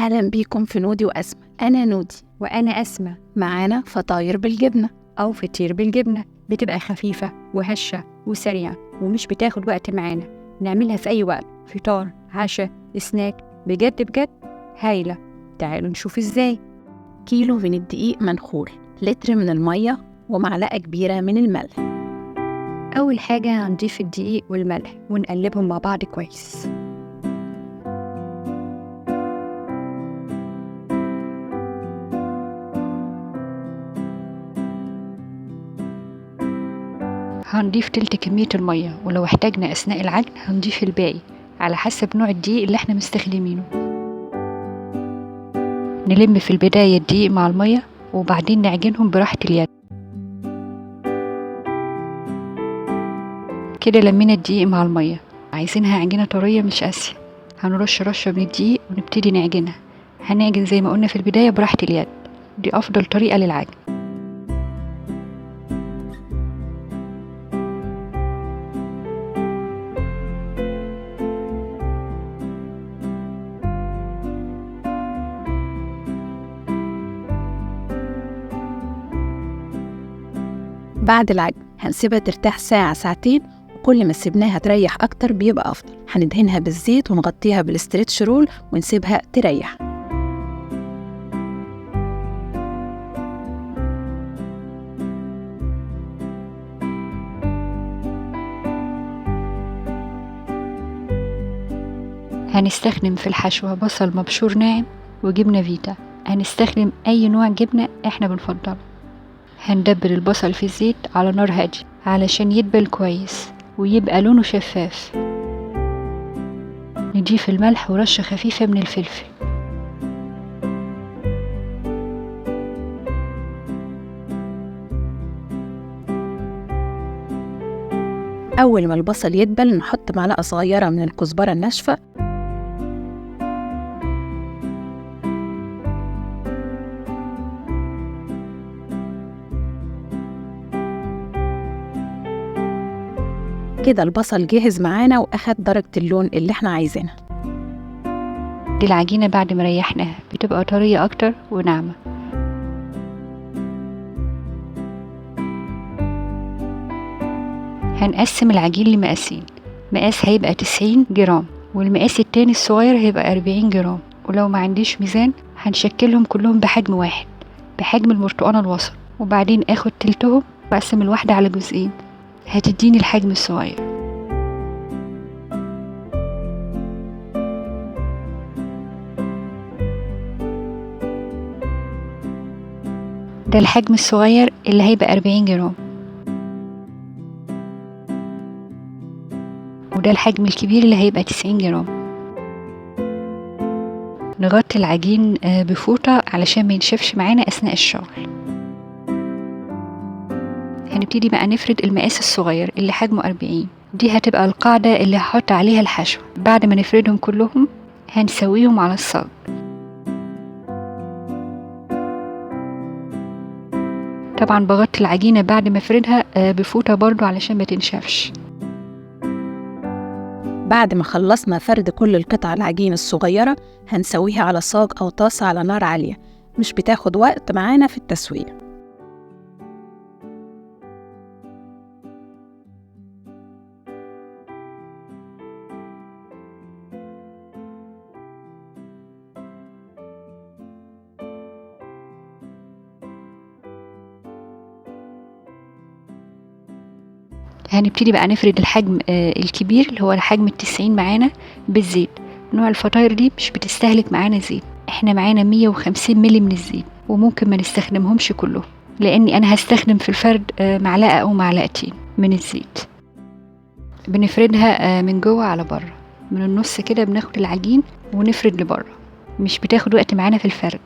أهلا بيكم في نودي وأسمة. أنا نودي وأنا أسمة. معانا فطاير بالجبنة أو فطير بالجبنة، بتبقى خفيفة وهشة وسريعة ومش بتاخد وقت معانا، نعملها في أي وقت، فطار، عشاء، سناك، بجد بجد هايلة. تعالوا نشوف إزاي. كيلو من الدقيق منخول، لتر من المية، ومعلقة كبيرة من الملح. أول حاجة هنضيف الدقيق والملح ونقلبهم مع بعض كويس. هنضيف تلت كمية المية، ولو احتاجنا أثناء العجن هنضيف الباقي على حسب نوع الدقيق اللي احنا مستخدمينه. نلم في البداية الدقيق مع المية وبعدين نعجنهم براحة اليد. كده لمينا الدقيق مع المية، عايزينها عجينة طرية مش قاسية. هنرش رشة من الدقيق ونبتدي نعجنها. هنعجن زي ما قلنا في البداية براحة اليد، دي أفضل طريقة للعجن. بعد العجن هنسيبها ترتاح ساعة ساعتين، وكل ما سيبناها تريح أكتر بيبقى أفضل. هندهنها بالزيت ونغطيها بالاسترتش رول ونسيبها تريح. هنستخدم في الحشوة بصل مبشور ناعم وجبنة فيتا. هنستخدم أي نوع جبنة احنا بنفضله. هندبل البصل في الزيت على نار هادية علشان يدبل كويس ويبقى لونه شفاف. نضيف الملح ورشة خفيفة من الفلفل. أول ما البصل يدبل نحط معلقة صغيرة من الكزبرة الناشفة، كده البصل جاهز معانا وأخد درجة اللون اللي احنا عايزينها. دي العجينة بعد ما ريحناها بتبقى طرية أكتر وناعمة. هنقسم العجين لمقاسين، مقاس هيبقى 90 جرام والمقاس التاني الصغير هيبقى 40 جرام. ولو ما عنديش ميزان هنشكلهم كلهم بحجم واحد، بحجم البرتقانة الوسط، وبعدين اخد تلتهم واقسم الواحدة على جزئين، هتديني الحجم الصغير. ده الحجم الصغير اللي هيبقى 40 جرام، وده الحجم الكبير اللي هيبقى 90 جرام. نغطي العجين بفوطة علشان ما ينشفش معانا أثناء الشغل. هنبتدي بقى نفرد المقاس الصغير اللي حجمه 40، دي هتبقى القاعدة اللي هحط عليها الحشو. بعد ما نفردهم كلهم هنسويهم على الصاج. طبعا بغطي العجينة بعد ما افردها بفوطة برضو علشان ما تنشفش. بعد ما خلصنا فرد كل القطع العجين الصغيرة هنسويها على صاج أو طاسة على نار عالية، مش بتاخد وقت معانا في التسوية. هنبتدي بقى نفرد الحجم الكبير اللي هو الحجم 90 معانا بالزيت. نوع الفطاير دي مش بتستهلك معانا زيت، احنا معانا 150 ملي من الزيت، وممكن ما نستخدمهمش كلهم لاني انا هستخدم في الفرد معلقة او معلقتين من الزيت. بنفردها من جوه على بره، من النص كده بناخد العجين ونفرد لبره، مش بتاخد وقت معانا في الفرد.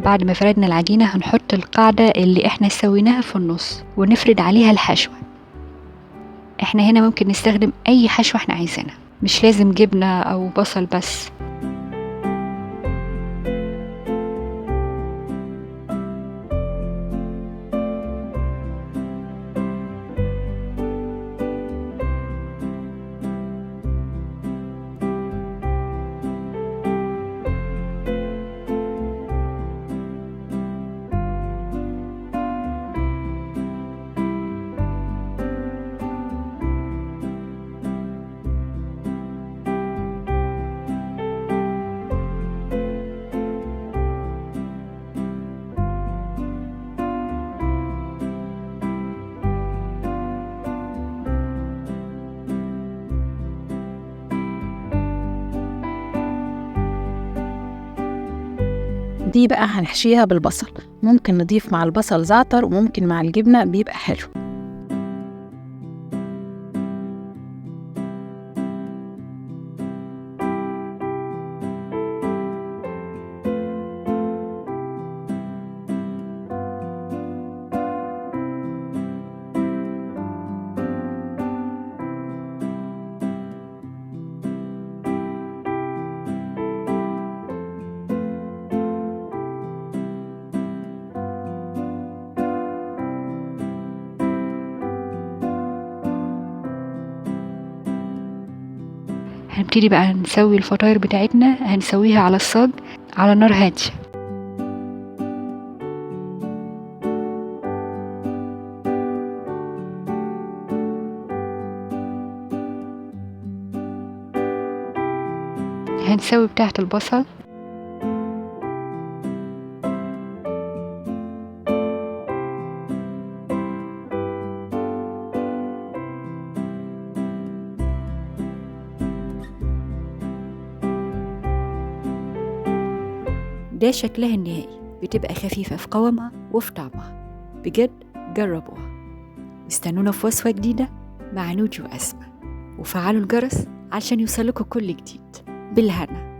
بعد ما فردنا العجينة هنحط القاعدة اللي احنا سويناها في النص ونفرد عليها الحشوة. احنا هنا ممكن نستخدم اي حشوة احنا عايزينها، مش لازم جبنة او بصل بس. دي بقى هنحشيها بالبصل، ممكن نضيف مع البصل زعتر وممكن مع الجبنة بيبقى حلو. هنبتدي بقى نسوي الفطاير بتاعتنا، هنسويها على الصاج على نار هادية. هنسوي بتاعة البصل، ده شكلها النهائي، بتبقى خفيفة في قوامها وفي طعمها. بجد جربوها واستنونا في وصفة جديدة مع نوجي وأسماء، وفعلوا الجرس عشان يوصلكوا كل جديد. بالهنا.